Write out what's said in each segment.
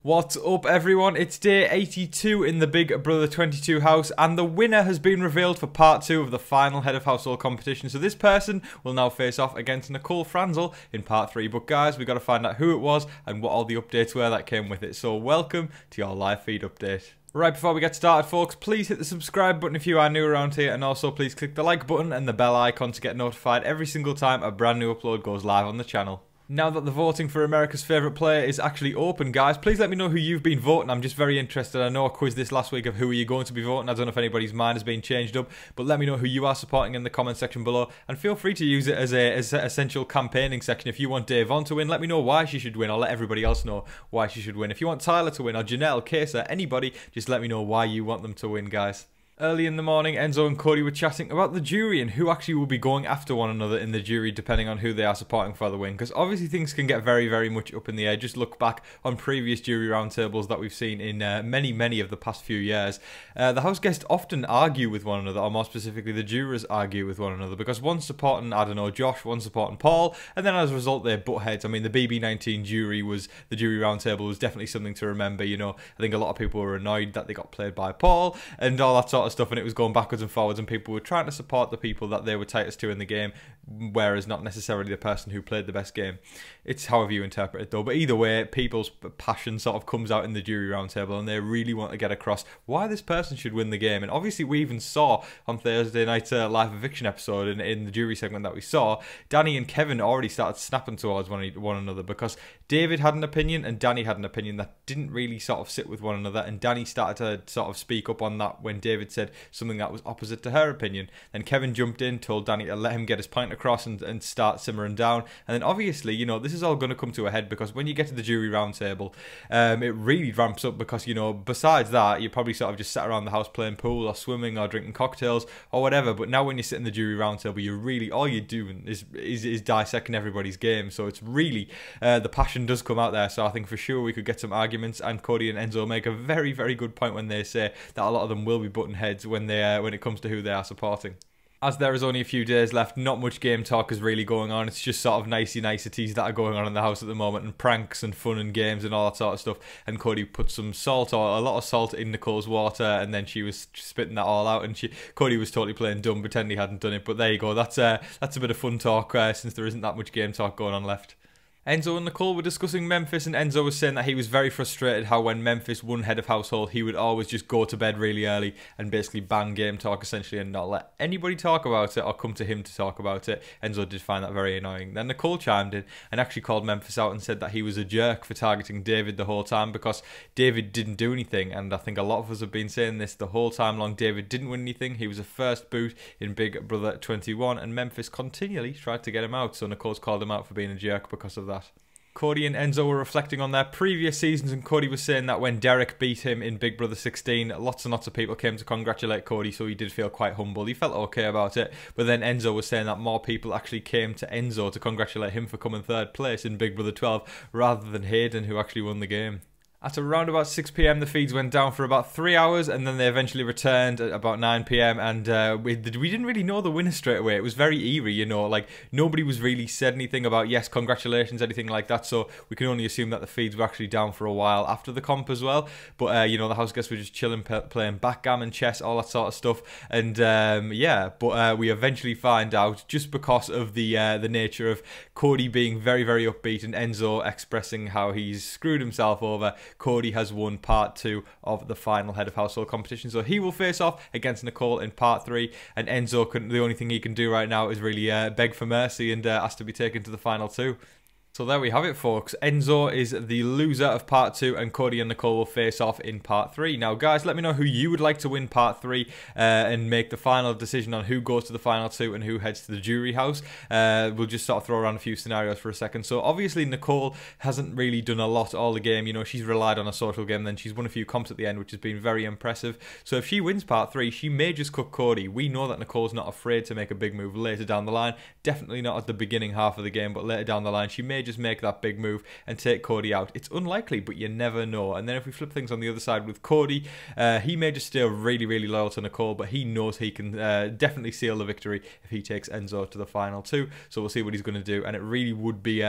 What's up everyone, it's day 82 in the Big Brother 22 house and the winner has been revealed for part 2 of the final head of household competition. So this person will now face off against Nicole Franzel in part 3. But guys, we got to find out who it was and what all the updates were that came with it. So welcome to your live feed update. Right, before we get started folks, please hit the subscribe button if you are new around here, and also please click the like button and the bell icon to get notified every single time a brand new upload goes live on the channel. Now that the voting for America's favourite player is actually open, guys, please let me know who you've been voting. I'm just very interested. I know I quizzed this last week of who are you going to be voting. I don't know if anybody's mind has been changed up, but let me know who you are supporting in the comment section below, and feel free to use it as an essential campaigning section. If you want Davon to win, let me know why she should win, or let everybody else know why she should win. If you want Tyler to win, or Janelle, Kesa, anybody, just let me know why you want them to win, guys. Early in the morning, Enzo and Cody were chatting about the jury and who actually will be going after one another in the jury depending on who they are supporting for the win. Because obviously things can get very, very much up in the air. Just look back on previous jury roundtables that we've seen in many of the past few years. The house guests often argue with one another, or more specifically the jurors argue with one another, because one's supporting, I don't know, Josh, one's supporting Paul, and then as a result they butt heads. I mean, the BB19 jury roundtable was definitely something to remember, you know. I think a lot of people were annoyed that they got played by Paul and all that sort of stuff, and it was going backwards and forwards, and people were trying to support the people that they were tightest to in the game, whereas not necessarily the person who played the best game. It's however you interpret it though, but either way, people's passion sort of comes out in the jury roundtable, and they really want to get across why this person should win the game. And obviously we even saw on Thursday night's live eviction episode, in the jury segment that we saw, Danny and Kevin already started snapping towards one another, because David had an opinion and Danny had an opinion that didn't really sort of sit with one another, and Danny started to sort of speak up on that when David said something that was opposite to her opinion. Then Kevin jumped in, told Danny to let him get his point across and start simmering down. And then obviously, you know, this is all going to come to a head, because when you get to the jury roundtable, it really ramps up, because, you know, besides that, you probably sort of just sat around the house playing pool or swimming or drinking cocktails or whatever. But now when you sit in the jury roundtable, you really, all you're doing is dissecting everybody's game. So it's really, the passion does come out there. So I think for sure we could get some arguments, and Cody and Enzo make a very, very good point when they say that a lot of them will be butting heads when it comes to who they are supporting. As there is only a few days left, not much game talk is really going on. It's just sort of niceties that are going on in the house at the moment, and pranks and fun and games and all that sort of stuff. And Cody put some salt, or a lot of salt, in Nicole's water, and then she was spitting that all out, and Cody was totally playing dumb, pretending he hadn't done it. But there you go, that's a bit of fun talk since there isn't that much game talk going on left. Enzo and Nicole were discussing Memphis, and Enzo was saying that he was very frustrated how when Memphis won head of household, he would always just go to bed really early and basically ban game talk essentially, and not let anybody talk about it or come to him to talk about it. Enzo did find that very annoying. Then Nicole chimed in and actually called Memphis out and said that he was a jerk for targeting David the whole time, because David didn't do anything. And I think a lot of us have been saying this the whole time long. David didn't win anything. He was a first boot in Big Brother 21, and Memphis continually tried to get him out. So Nicole's called him out for being a jerk because of that. Cody and Enzo were reflecting on their previous seasons, and Cody was saying that when Derek beat him in Big Brother 16, lots and lots of people came to congratulate Cody, so he did feel quite humble. He felt okay about it. But then Enzo was saying that more people actually came to Enzo to congratulate him for coming third place in Big Brother 12, rather than Hayden, who actually won the game. At around about 6 PM, the feeds went down for about 3 hours, and then they eventually returned at about 9 PM, and we didn't really know the winner straight away. It was very eerie, you know, like nobody was really said anything about yes, congratulations, anything like that, so we can only assume that the feeds were actually down for a while after the comp as well. But, you know, the house guests were just chilling, playing backgammon, chess, all that sort of stuff, and yeah, but we eventually find out, just because of the nature of Cody being very, very upbeat and Enzo expressing how he's screwed himself over, Cody has won part 2 of the final head of household competition, so he will face off against Nicole in part 3, and Enzo the only thing he can do right now is really beg for mercy and ask to be taken to the final 2. So there we have it, folks. Enzo is the loser of part 2, and Cody and Nicole will face off in part 3. Now, guys, let me know who you would like to win part 3 and make the final decision on who goes to the final 2 and who heads to the jury house. We'll just sort of throw around a few scenarios for a second. So, obviously, Nicole hasn't really done a lot all the game. You know, she's relied on a social game, then she's won a few comps at the end, which has been very impressive. So, if she wins part 3, she may just cook Cody. We know that Nicole's not afraid to make a big move later down the line. Definitely not at the beginning half of the game, but later down the line, she may just make that big move and take Cody out. It's unlikely, but you never know. And then if we flip things on the other side with Cody, he may just stay really, really loyal to Nicole, but he knows he can definitely seal the victory if he takes Enzo to the final 2. So we'll see what he's going to do. And it really would be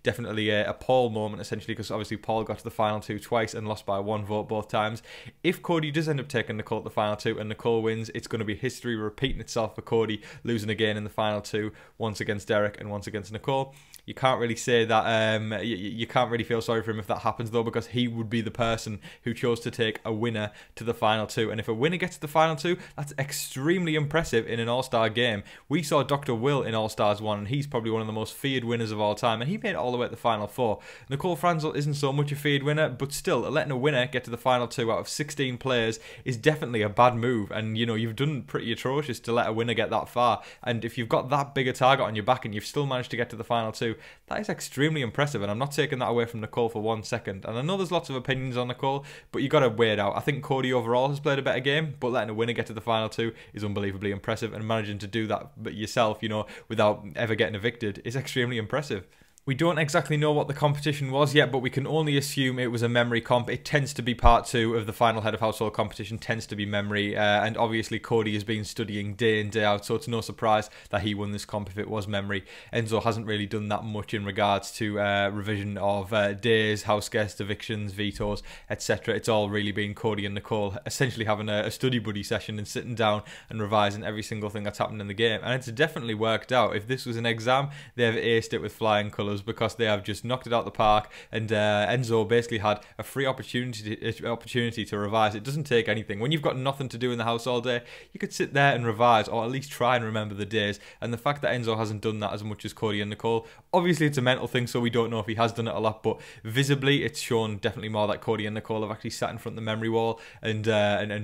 definitely a Paul moment, essentially, because obviously Paul got to the final 2 twice and lost by 1 vote both times. If Cody does end up taking Nicole to the final 2 and Nicole wins, it's going to be history repeating itself for Cody, losing again in the final 2, once against Derek and once against Nicole. You can't really say that, you can't really feel sorry for him if that happens though, because he would be the person who chose to take a winner to the final 2. And if a winner gets to the final 2, that's extremely impressive in an All-Star game. We saw Dr. Will in All-Stars 1, and he's probably one of the most feared winners of all time, and he made it all the way to the final 4. Nicole Franzel isn't so much a feared winner, but still, letting a winner get to the final 2 out of 16 players is definitely a bad move. And, you know, you've done pretty atrocious to let a winner get that far. And if you've got that big a target on your back and you've still managed to get to the final 2, that is extremely impressive, and I'm not taking that away from Nicole for 1 second. And I know there's lots of opinions on Nicole, but you got to weigh it out. I think Cody overall has played a better game, but letting a winner get to the final 2 is unbelievably impressive, and managing to do that yourself, you know, without ever getting evicted is extremely impressive. We don't exactly know what the competition was yet, but we can only assume it was a memory comp. It tends to be part 2 of the final head of household competition, tends to be memory, and obviously Cody has been studying day in, day out, so it's no surprise that he won this comp if it was memory. Enzo hasn't really done that much in regards to revision of days, house guests, evictions, vetoes, etc. It's all really been Cody and Nicole essentially having a study buddy session and sitting down and revising every single thing that's happened in the game, and it's definitely worked out. If this was an exam, they've aced it with flying colours, because they have just knocked it out the park, and Enzo basically had a free opportunity to revise. It doesn't take anything. When you've got nothing to do in the house all day, you could sit there and revise, or at least try and remember the days. And the fact that Enzo hasn't done that as much as Cody and Nicole, obviously it's a mental thing, so we don't know if he has done it a lot, but visibly it's shown definitely more that Cody and Nicole have actually sat in front of the memory wall and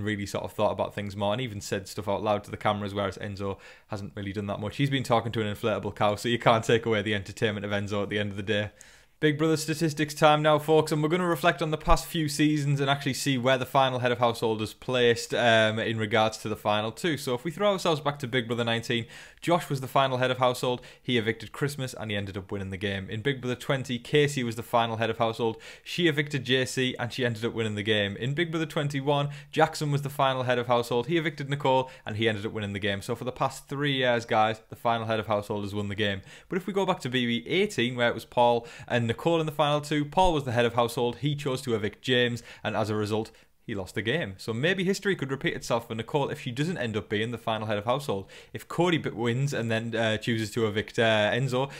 really sort of thought about things more, and even said stuff out loud to the cameras, whereas Enzo hasn't really done that much. He's been talking to an inflatable cow, so you can't take away the entertainment of Enzo at the end of the day. Big Brother statistics time now, folks, and we're going to reflect on the past few seasons and actually see where the final head of household is placed in regards to the final 2. So if we throw ourselves back to Big Brother 19, Josh was the final head of household. He evicted Christmas and he ended up winning the game. In Big Brother 20, Casey was the final head of household. She evicted JC and she ended up winning the game. In Big Brother 21, Jackson was the final head of household. He evicted Nicole and he ended up winning the game. So for the past 3 years, guys, the final head of household has won the game. But if we go back to BB 18, where it was Paul and Nicole in the final 2, Paul was the head of household. He chose to evict James, and as a result, he lost the game. So maybe history could repeat itself for Nicole if she doesn't end up being the final head of household. If Cody wins and then chooses to evict Enzo,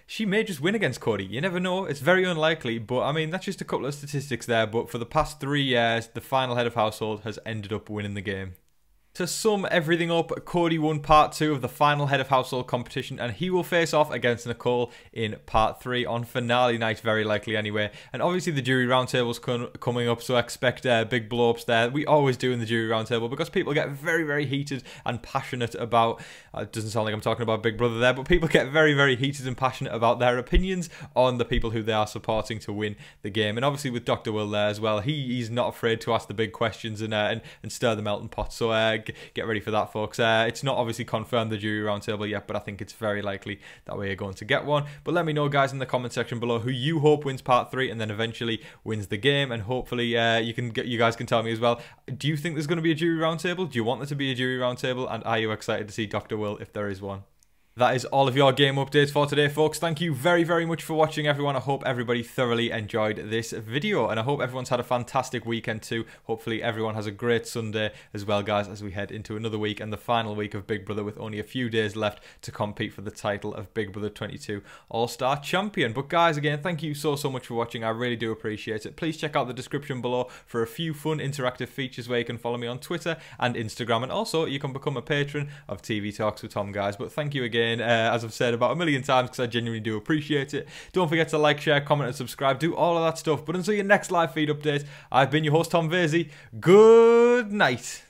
she may just win against Cody. You never know. It's very unlikely, but I mean, that's just a couple of statistics there. But for the past 3 years, the final head of household has ended up winning the game. To sum everything up, Cody won part 2 of the final head of household competition, and he will face off against Nicole in part 3 on finale night, very likely anyway. And obviously the jury roundtable's coming up, so expect big blow-ups there. We always do in the jury roundtable, because people get very, very heated and passionate about, it doesn't sound like I'm talking about Big Brother there, but people get very, very heated and passionate about their opinions on the people who they are supporting to win the game. And obviously with Dr. Will there as well, he's not afraid to ask the big questions and stir the melting pot. So get ready for that, folks. It's not obviously confirmed the jury roundtable yet, but I think it's very likely that we are going to get one. But let me know, guys, in the comment section below who you hope wins part 3 and then eventually wins the game. And hopefully you guys can tell me as well, do you think there's going to be a jury roundtable? Do you want there to be a jury roundtable? And are you excited to see Dr. Will if there is one? That is all of your game updates for today, folks. Thank you very, very much for watching, everyone. I hope everybody thoroughly enjoyed this video, and I hope everyone's had a fantastic weekend too. Hopefully everyone has a great Sunday as well, guys, as we head into another week and the final week of Big Brother, with only a few days left to compete for the title of Big Brother 22 All-Star Champion. But guys, again, thank you so much for watching. I really do appreciate it. Please check out the description below for a few fun interactive features where you can follow me on Twitter and Instagram, and also you can become a patron of TV Talks with Tom, guys. But thank you again, as I've said about a million times, because I genuinely do appreciate it. Don't forget to like, share, comment and subscribe. Do all of that stuff. But until your next live feed update, I've been your host, Tom Vasey. Good night.